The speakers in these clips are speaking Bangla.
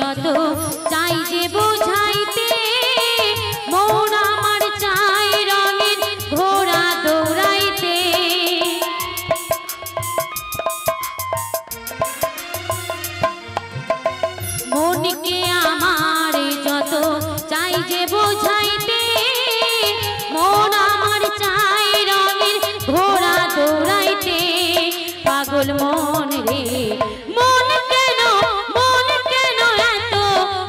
যত চাই যে বোঝাইতে মন আমার চাই রঙের ঘোড়া দৌড়াইতে মনকে আমার যত চাই যে বোঝাইতে মন আমার চাই রঙের ঘোড়া দৌড়াইতে পাগল মন রে মন কেন এত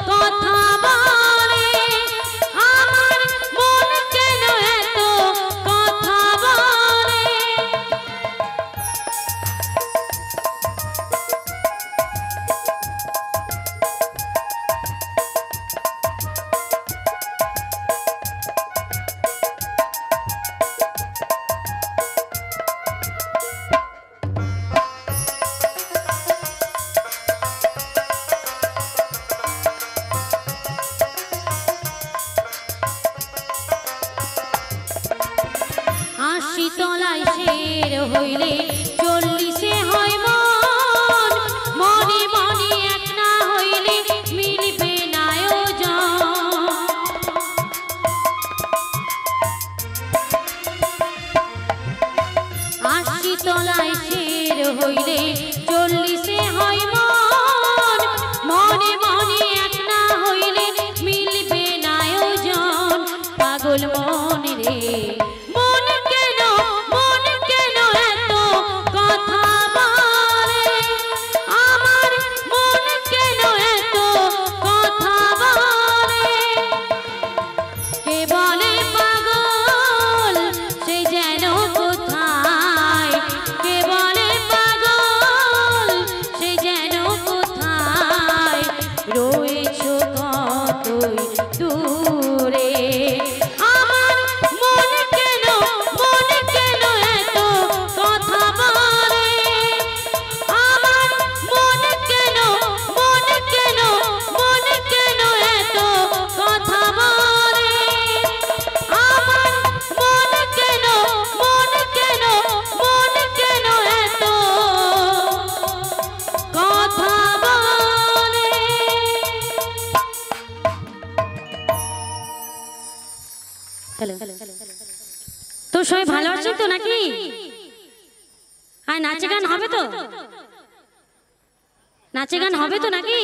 কথা বলে আমার মন কেন এত কথা বলে তলায় শের হইলে 40 হয় মন মনে মনে এক না হইলে মিলবে না আয়োজন 80 তলায় শের হইলে 40 হয় মন মনে মনে এক না হইলে মিলবে না আয়োজন পাগল মন রে তো সবাই ভালো আছো তো নাকি আর নাচে গান হবে তো নাকি